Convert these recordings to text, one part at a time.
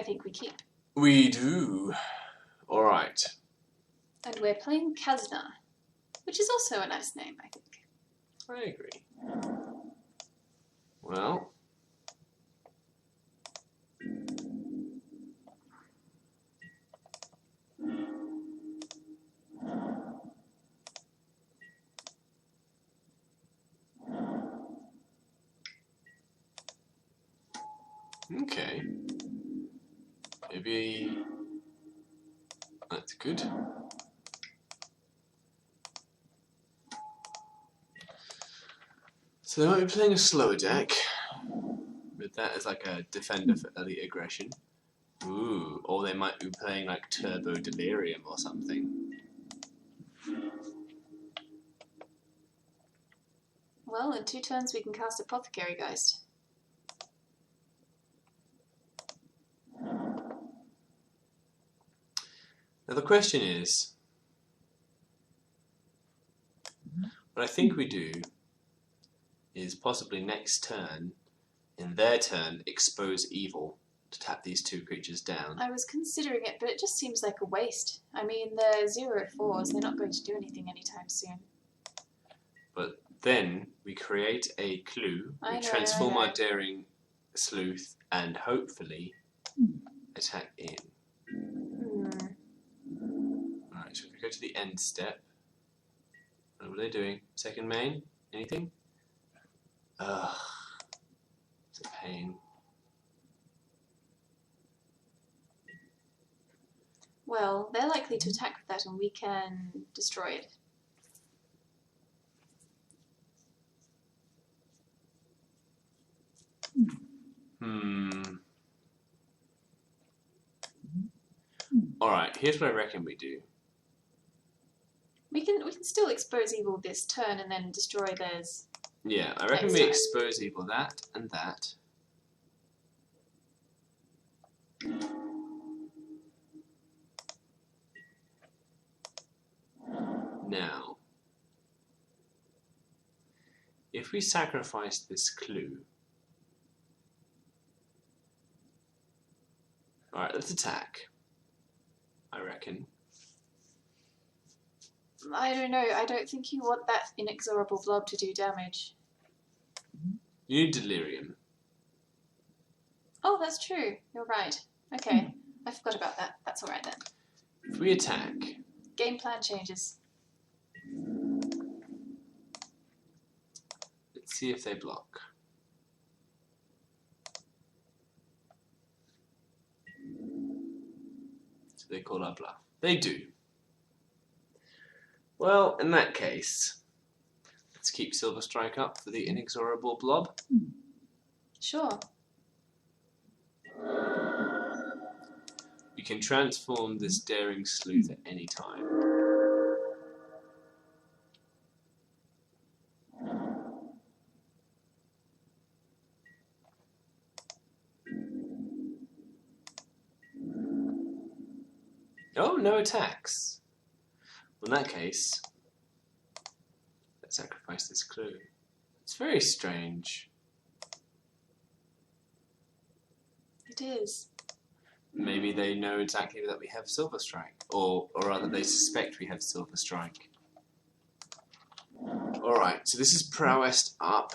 think we keep. We do. Alright. And we're playing Kazna, which is also a nice name, I think. I agree. Well. Okay. Maybe that's good. So they might be playing a slower deck, with that as like a defender for early aggression. Ooh, or they might be playing like Turbo Delirium or something. Well, in 2 turns we can cast Apothecary Geist. Now the question is, what I think we do is possibly next turn, in their turn, expose evil to tap these 2 creatures down. I was considering it, but it just seems like a waste. I mean, they're 0/4s, they're not going to do anything anytime soon. But then we create a clue, we transform our Daring Sleuth, and hopefully attack in. Alright, so if we go to the end step, what are they doing? Second main? Anything? Ugh. It's a pain. Well, they're likely to attack with that and we can destroy it. Alright, here's what I reckon we do. We can still expose evil this turn and then destroy theirs. Yeah, I reckon we expose evil that and that. Now, if we sacrifice this clue, alright, let's attack, I reckon. I don't know, I don't think you want that inexorable blob to do damage. You need Delirium. Oh, that's true, you're right. Okay, I forgot about that. That's alright then. If we attack... Game plan changes. Let's see if they block. So they call our bluff. They do. Well, in that case, let's keep Silver Strike up for the inexorable blob. Sure. We can transform this Daring Sleuth at any time. Oh, no attacks. Well, in that case, let's sacrifice this clue. It's very strange. It is. Maybe they know exactly that we have Silver Strike, or rather they suspect we have Silver Strike. Alright, so this is prowessed up.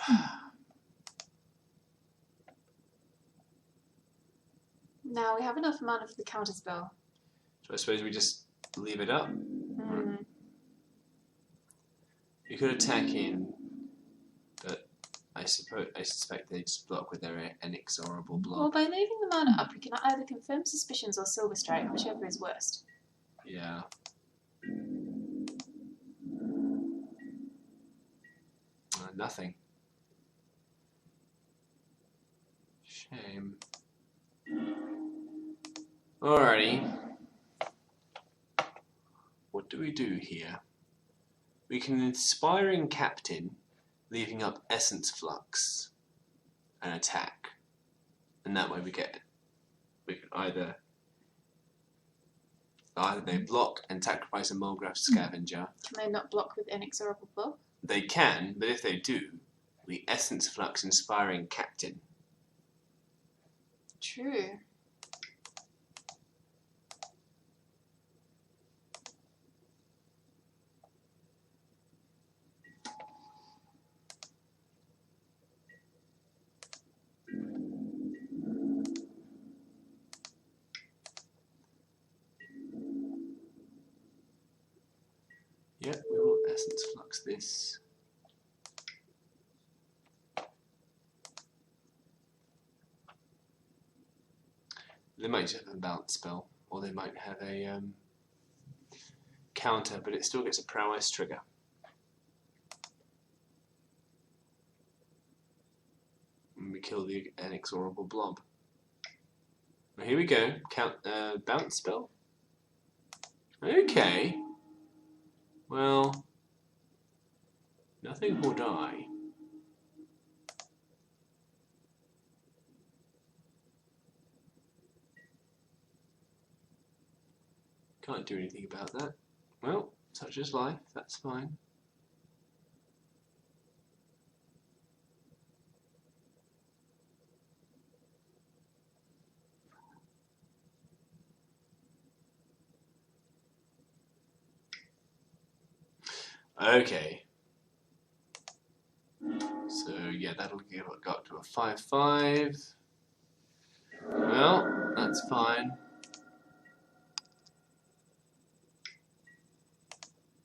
Now we have enough mana for the counterspell. So I suppose we just leave it up. You could attack in, but I suspect they just block with their inexorable block. Well, by leaving the mana up, we can either confirm suspicions or Silver Strike, whichever is worst. Yeah. Nothing. Shame. Alrighty. What do we do here? We can Inspiring Captain, leaving up Essence Flux, and attack. And that way we can either they block and sacrifice a Mulgraf Scavenger. Can they not block with inexorable blow? They can, but if they do, we Essence Flux Inspiring Captain. True. fix this. They might have a bounce spell, or they might have a counter, but it still gets a prowess trigger. And we kill the inexorable blob. Well, here we go. Bounce spell. Okay. Well, nothing will die. Can't do anything about that. Well, such is life. That's fine. Okay. So yeah, that'll go up to a 5/5. Well, that's fine.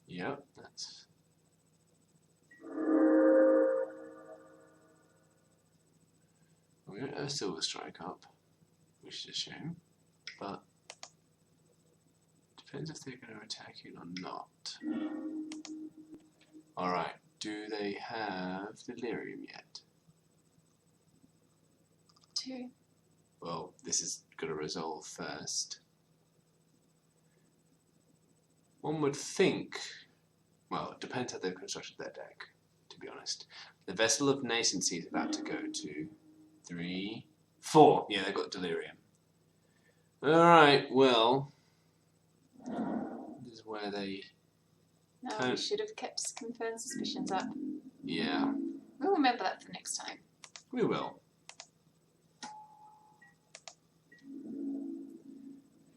Yep, that's. We don't have a silver strike up, which is a shame, but depends if they're going to attack it or not. Alright, do they have delirium yet? 2. Well, this is going to resolve first. One would think, well, it depends how they've constructed their deck, to be honest. The Vessel of Nascency is about to go to 3, 4. Yeah, they've got delirium. Alright, well, this is where they... No, we should have kept confirmed suspicions up. Yeah. We'll remember that for next time. We will.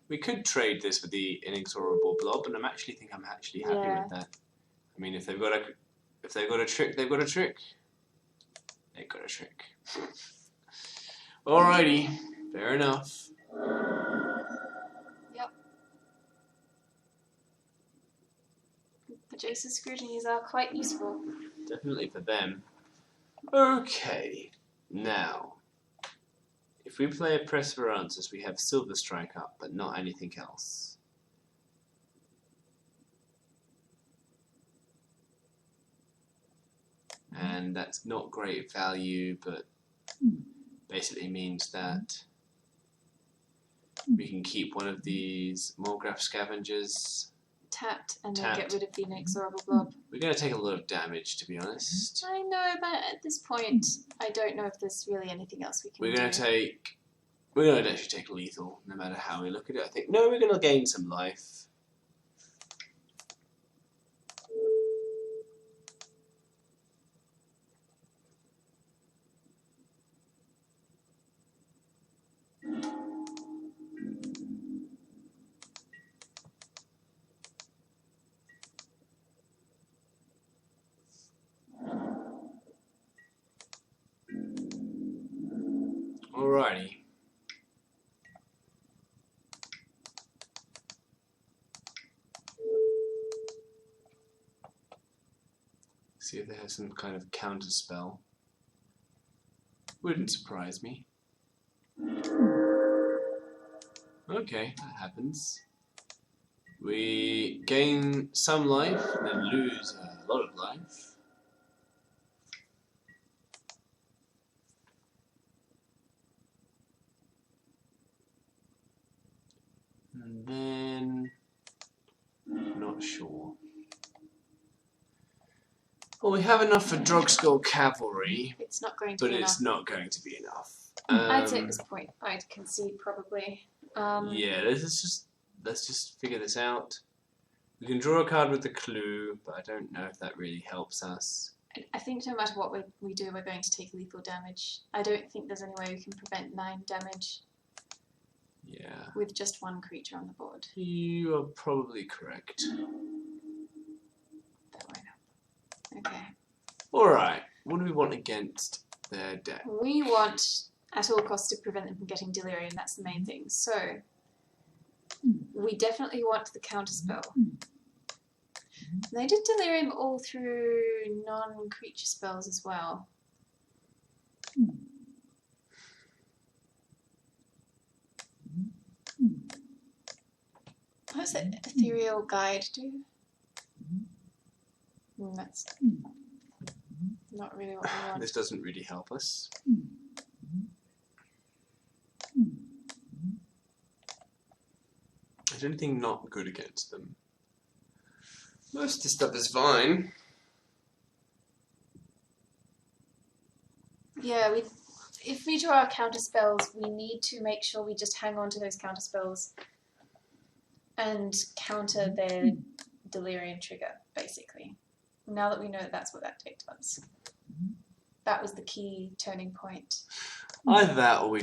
We could trade this with the inexorable blob, and I'm actually happy with that. I mean, if they've got a trick, they've got a trick. They've got a trick. Alrighty, fair enough. Yep. The Jace's scrutinies are quite useful. Definitely for them. Okay, now. If we play a Press for Answers, we have Silver Strike up, but not anything else. And that's not great value, but basically means that we can keep one of these Morgraph Scavengers tapped and then get rid of the inexorable blob. We're going to take a lot of damage, to be honest. I know, but at this point, I don't know if there's really anything else we can do. We're going to actually take lethal, no matter how we look at it. I think, no, we're going to gain some life. Alrighty. See if they have some kind of counter spell. Wouldn't surprise me. Okay, that happens. We gain some life, then lose a lot of life. And then, not sure. Well, we have enough for Drogskull Cavalry, it's not going to be enough. But it's not going to be enough. I'd say at this point, I'd concede probably. Yeah, let's just figure this out. We can draw a card with the clue, but I don't know if that really helps us. I think no matter what we do, we're going to take lethal damage. I don't think there's any way we can prevent 9 damage. Yeah. With just one creature on the board. You are probably correct. That won't help. Okay. Alright, what do we want against their deck? We want, at all costs, to prevent them from getting delirium. That's the main thing. So, we definitely want the counterspell. They did Delirium all through non-creature spells as well. What does that Ethereal Guide do? That's not really what we want. This doesn't really help us. Is there anything not good against them? Most of the stuff is fine. Yeah, if we draw our counter spells, we need to make sure we just hang on to those counter spells and counter their Delirium trigger, basically. Now that we know that that's what that deck does. That was the key turning point. Either that, or we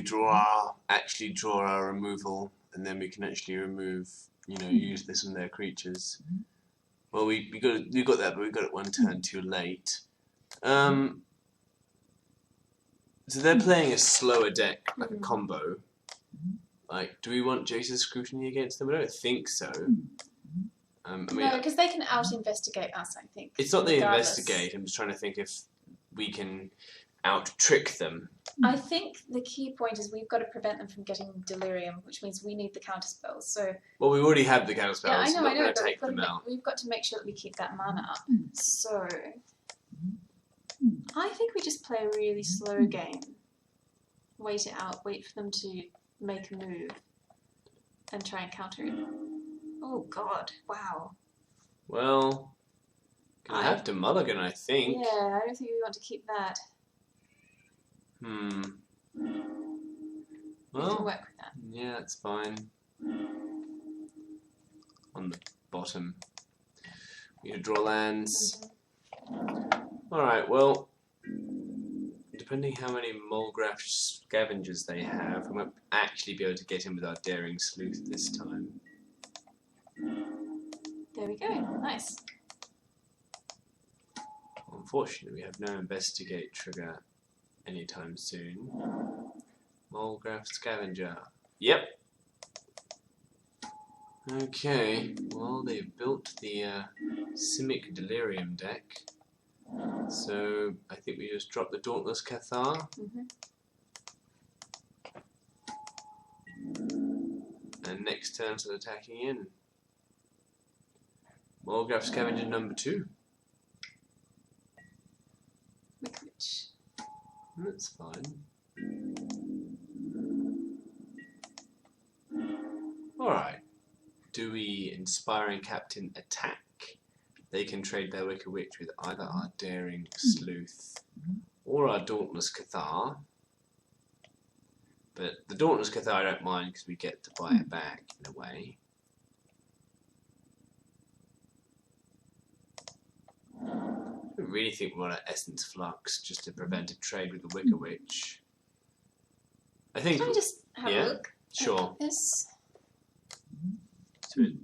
actually draw our removal, and then we can actually remove, use this on their creatures. Well, we got that, but we got it one turn too late. So they're playing a slower deck, like a combo. Like, do we want Jace's Scrutiny against them? I don't think so. No, because they can out-investigate us, I think. It's not they investigate. I'm just trying to think if we can out-trick them. I think the key point is we've got to prevent them from getting Delirium, which means we need the counter spells. So, well, we already have the counter spells. Yeah, I know, but take them out. We've got to make sure that we keep that mana up. So, I think we just play a really slow game. Wait it out, wait for them to make a move, and try and counter it. Oh god, wow. Well, gonna have to mulligan, I think. Yeah, I don't think we want to keep that. Well, We can work with that. Yeah, that's fine. On the bottom, we can draw lands. Alright, well, depending how many Mulgraf Scavengers they have, we won't actually be able to get in with our Daring Sleuth this time. There we go, nice. Unfortunately, we have no Investigate trigger anytime soon. Mulgraf Scavenger. Yep. Okay, well, they've built the Simic Delirium deck. So, I think we just drop the Dauntless Cathar. And next turn, start attacking in. Mulgraf Scavenger number 2. Which? That's fine. Alright. Do we Inspiring Captain attack? They can trade their Wicked Witch with either our Daring Sleuth or our Dauntless Cathar. But the Dauntless Cathar I don't mind because we get to buy it back in a way. I don't really think we want an Essence Flux just to prevent a trade with the Wicked Witch. I think. Can I just have a look? Sure. At this?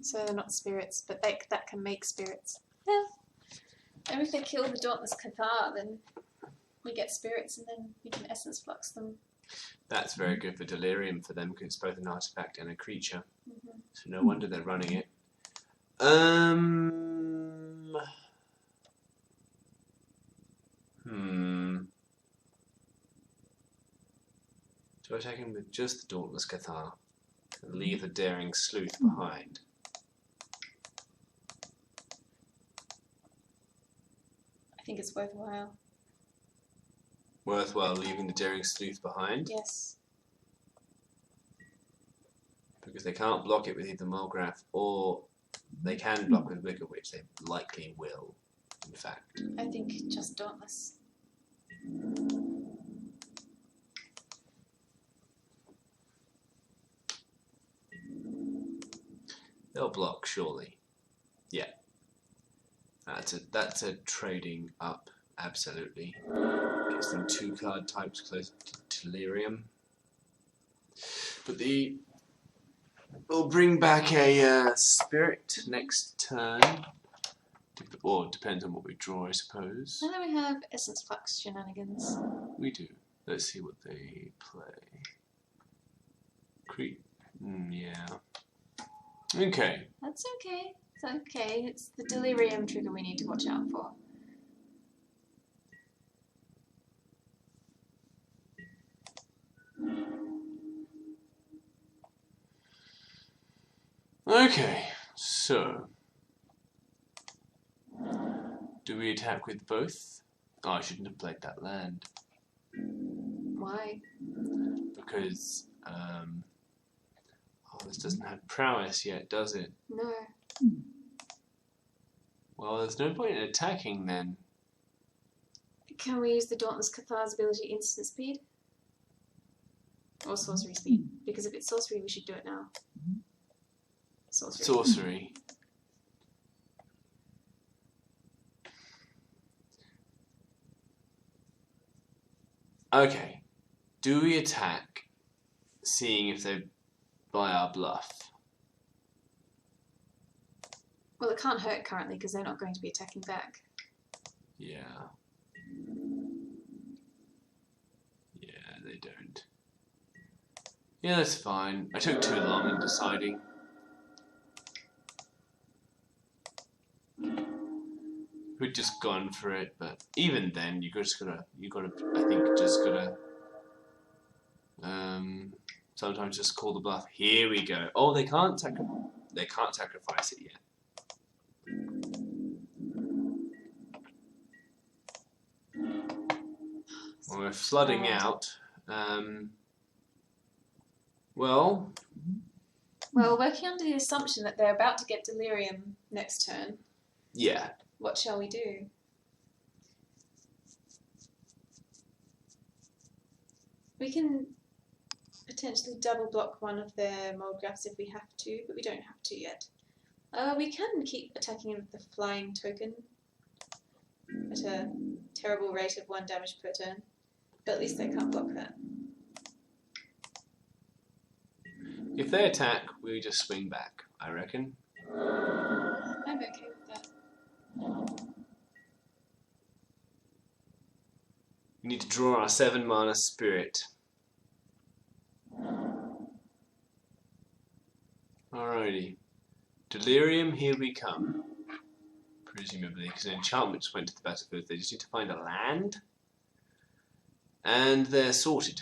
So they're not spirits, but that can make spirits. Yeah. And if they kill the Dauntless Cathar, then we get spirits, and then we can Essence Flux them. That's very good for Delirium for them because it's both an artifact and a creature. So no wonder they're running it. So attacking with just the Dauntless Cathar and leave the Daring Sleuth behind. I think it's worthwhile. Worthwhile leaving the Daring Sleuth behind? Yes. Because they can't block it with either Mulgraf or they can block with Wicked Witch. They likely will, in fact. I think just Dauntless. They'll block, surely. Yeah. That's a trading up, absolutely. Gets them 2 card types close to Delirium. But we'll bring back a Spirit next turn. Or depends on what we draw, I suppose. And then we have Essence Flux shenanigans. We do. Let's see what they play. Yeah. Okay. That's okay. It's okay, it's the delirium trigger we need to watch out for. Okay, so do we attack with both? Oh, I shouldn't have played that land. Why? Because, this doesn't have prowess yet, does it? No. Well, there's no point in attacking then. Can we use the Dauntless Cathar's ability instant speed? Or sorcery speed? Because if it's sorcery, we should do it now. Sorcery. Sorcery. Okay. Do we attack, seeing if they buy our bluff? Well, it can't hurt currently because they're not going to be attacking back. Yeah. Yeah, they don't. Yeah, that's fine. I took too long in deciding. We'd just gone for it, but even then, you gotta, I think, just gotta, sometimes just call the bluff. Here we go. Oh, they can't sacrifice it yet. Well, we're flooding out. Well, working under the assumption that they're about to get delirium next turn. Yeah. What shall we do? We can potentially double block one of their Moldgraphs if we have to, but we don't have to yet. We can keep attacking with the flying token at a terrible rate of 1 damage per turn, but at least they can't block that. If they attack, we just swing back, I reckon. I'm okay with that. We need to draw our 7 mana spirit. Alrighty. Delirium, here we come. Presumably, because an enchantment just went to the battlefield. They just need to find a land. And they're sorted.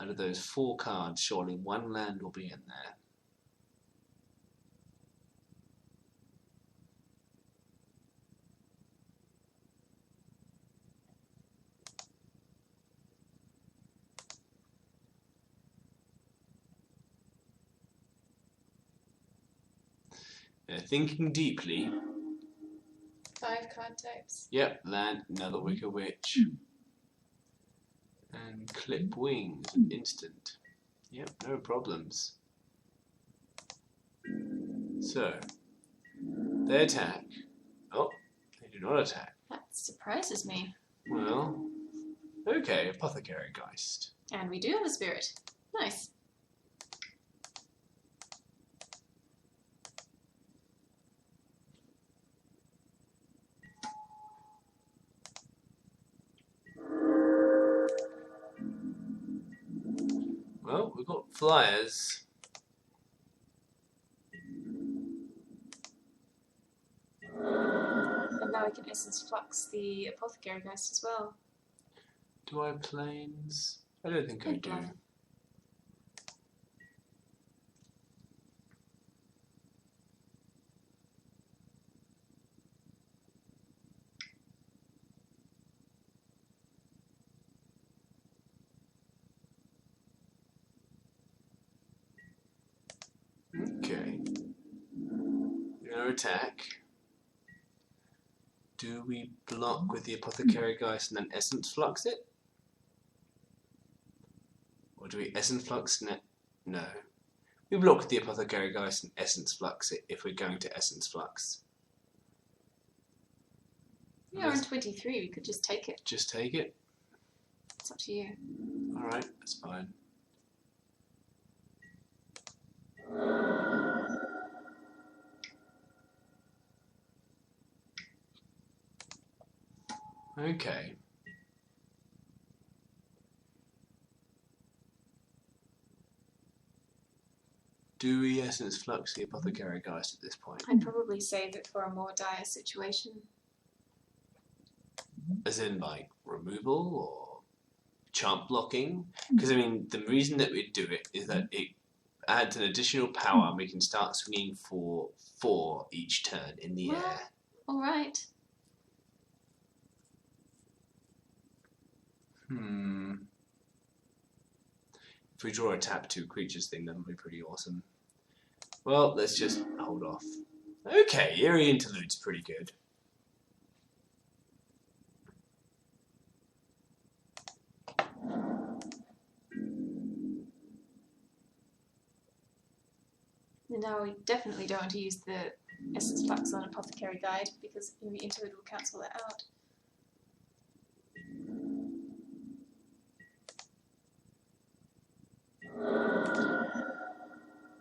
Out of those 4 cards, surely 1 land will be in there. They're thinking deeply. 5 card types. Yep, land, another Wicker Witch. And clip wings, an instant. Yep, no problems. So, they attack. Oh, they do not attack. That surprises me. Well, okay, Apothecary Geist. And we do have a spirit. Nice. Well, we've got flyers. And now we can Essence Flux the Apothecary Geist as well. Do I have planes? I don't think I do. Okay. No attack. Do we block with the Apothecary Geist and then Essence Flux it? Or do we Essence Flux it? No. We block with the Apothecary Geist and Essence Flux it if we're going to Essence Flux. We are on 23, we could just take it. Just take it? It's up to you. Alright, that's fine. Okay. Do we Essence Flux the Apothecary Geist at this point? I'd probably save it for a more dire situation. As in, like, removal or chant blocking? Because, I mean, the reason that we do it is that it adds an additional power and we can start swinging for 4 each turn in the air. Alright. If we draw a tap 2 creatures thing, that would be pretty awesome. Well, let's just hold off. Okay, Eerie Interlude's pretty good. Now we definitely don't want to use the Essence Flux on Apothecary Guide because Eerie Interlude will cancel that out.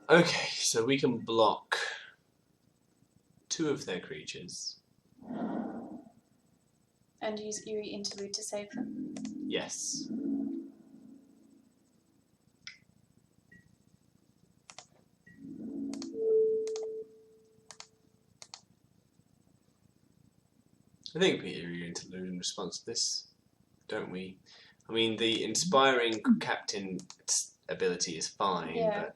Okay, so we can block 2 of their creatures. And use Eerie Interlude to save them? Yes. I think we Eerie Interlude in response to this, don't we? I mean, the Inspiring Captain ability is fine, Yeah. but...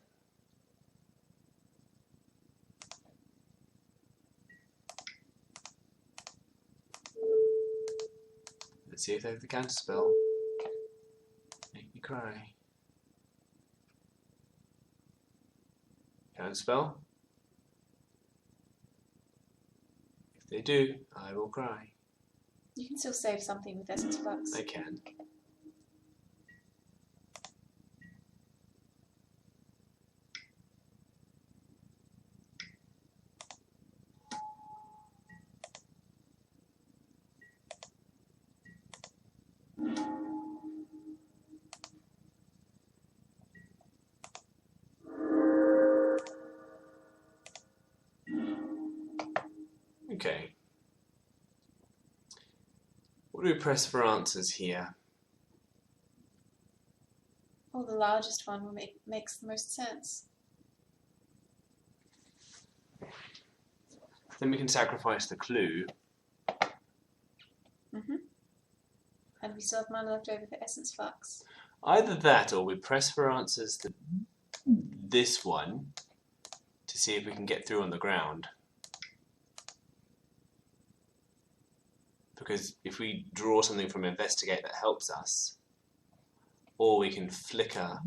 Let's see if they have the counter spell. Make me cry. Counter spell. If they do, I will cry. You can still save something with Essence Flux. I can. Okay. What do we press for answers here? Well, the largest one makes the most sense. Then we can sacrifice the clue. And we still have mana left over for Essence Flux. Either that or we press for answers this one to see if we can get through on the ground. Because if we draw something from Investigate that helps us, or we can flicker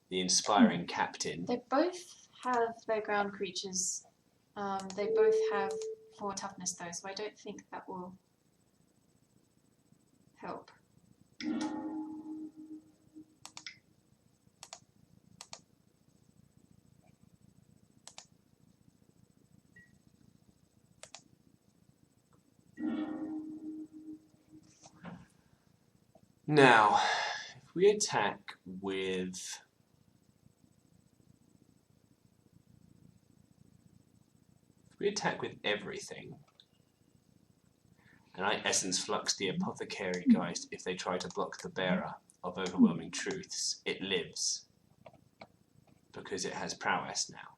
the Inspiring Captain. They both have their ground creatures. They both have 4 toughness though, so I don't think that will help. Now, if we attack with... If we attack with everything, and I Essence Flux the Apothecary Geist if they try to block the Bearer of Overwhelming Truths, it lives. Because it has prowess now.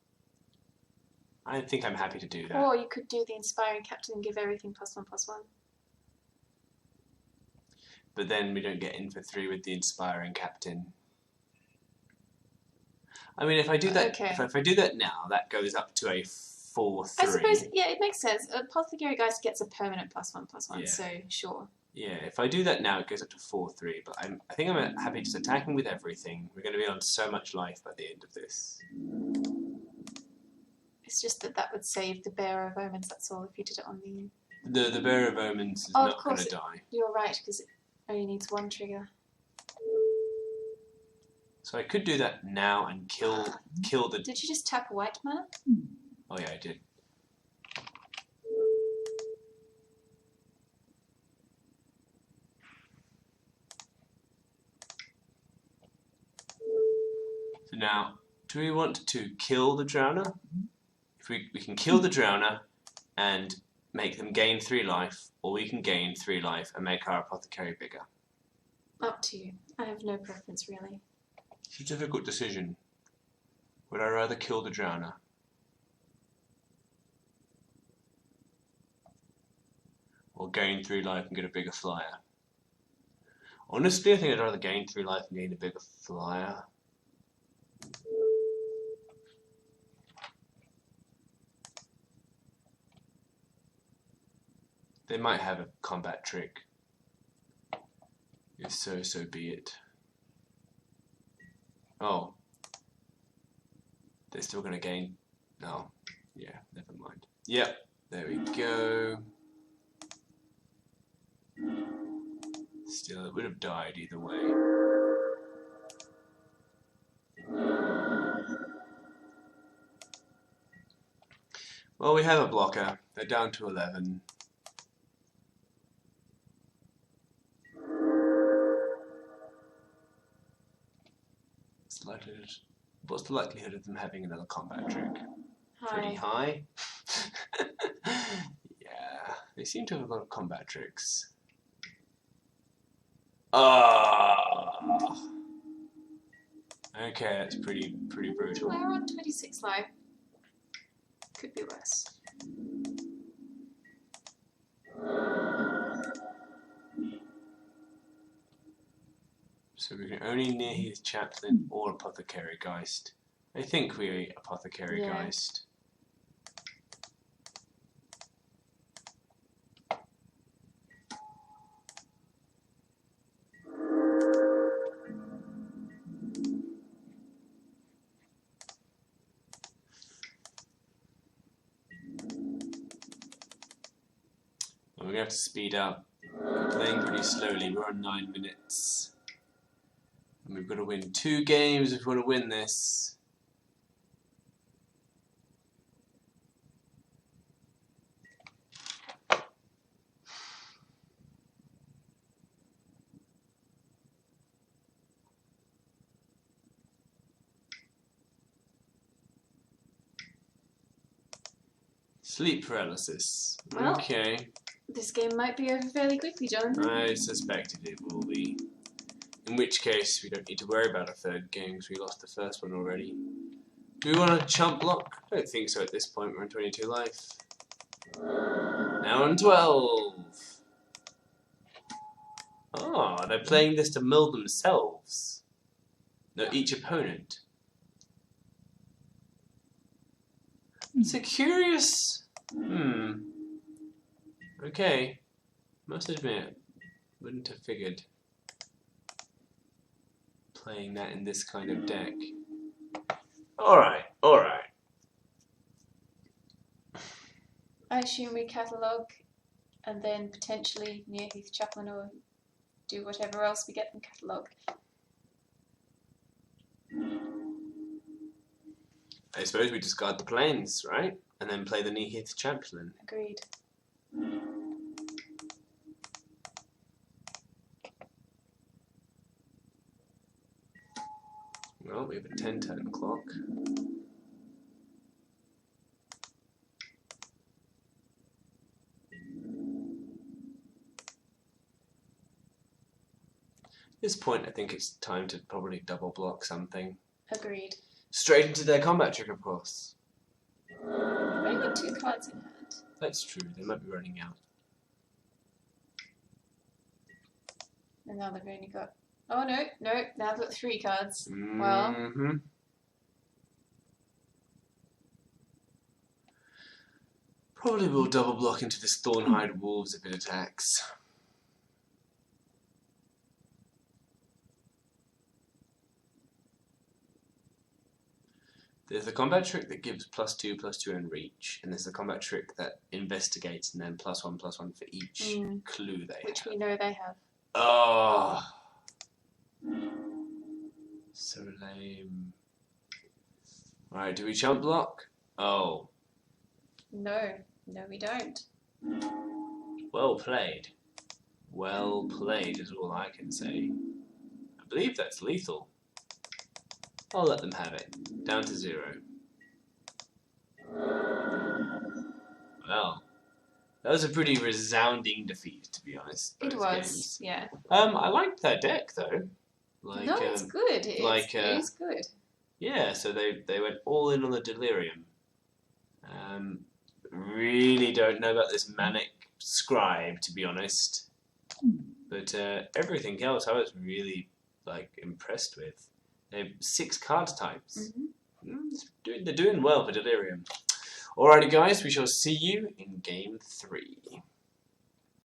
I think I'm happy to do that. Or you could do the Inspiring Captain and give everything +1/+1. But then we don't get in for 3 with the Inspiring Captain. I mean, if I do that, Okay. if I do that now, that goes up to a 4/3. I suppose, yeah, it makes sense. Apothecary Geist gets a permanent +1/+1, Yeah. so sure. Yeah, if I do that now, it goes up to 4/3. But I think I'm happy just attacking with everything. We're going to be on so much life by the end of this. It's just that would save the Bearer of Omens, that's all, if you did it on the... The Bearer of Omens is Oh, of not going course to die. You're right, because it only needs 1 trigger. So I could do that now and kill the... Did you just tap a white mana? Oh yeah, I did. So now, do we want to kill the Drowner? If we can kill the Drowner and make them gain 3 life, or we can gain 3 life and make our Apothecary bigger. Up to you. I have no preference, really. It's a difficult decision. Would I rather kill the Drowner? Or gain 3 life and get a bigger flyer? Honestly, I think I'd rather gain 3 life and gain a bigger flyer. They might have a combat trick. If so, so be it. Oh. They're still going to gain. No. Yeah, never mind. Yep, there we go. Still, it would have died either way. Well, we have a blocker. They're down to 11. What's the likelihood of them having another combat trick? Pretty high. Yeah, they seem to have a lot of combat tricks. Ah. Okay, that's pretty brutal. We're on 26 life. Could be worse. So we can only near his chaplain or apothecary geist. I think we apothecary geist. Well, we're gonna have to speed up. We're playing pretty slowly. We're on 9 minutes. And we've got to win 2 games if we want to win this. Sleep paralysis. Well, okay. This game might be over fairly quickly, Jonathan. I suspected it will be. In which case, we don't need to worry about a 3rd game because we lost the first one already. Do we want a chump block? I don't think so at this point. We're on 22 life. Now on 12. Oh, they're playing this to mill themselves. No, each opponent. It's a curious... Okay. Must admit, wouldn't have figured playing that in this kind of deck. Alright. I assume we catalogue and then potentially near Heath Chaplain or do whatever else we get from catalogue. I suppose we discard the planes, right? And then play the Neheath Chaplain. Agreed. Well, we have a 10-turn clock. At this point, I think it's time to probably double block something. Agreed. Straight into their combat trick, of course. We've only got 2 cards in hand. That's true, they might be running out. And now they've only got... Oh no, now they've got 3 cards. Well... Probably will double block into this Thornhide Wolves if it attacks. There's the combat trick that gives +2/+2 and reach, and there's the combat trick that investigates and then +1/+1 for each clue they have. Which we know they have. Oh, so lame. Alright, do we chump block? Oh. No, we don't. Well played. Well played is all I can say. I believe that's lethal. I'll let them have it. Down to 0. Well, that was a pretty resounding defeat, to be honest. It was, games. yeah. I liked that deck, though. No, it's good. It is good. Yeah, so they went all in on the delirium. Really don't know about this manic scribe, to be honest. But everything else I was really impressed with. They have 6 card types. They're doing well for delirium. Alrighty guys, we shall see you in game 3.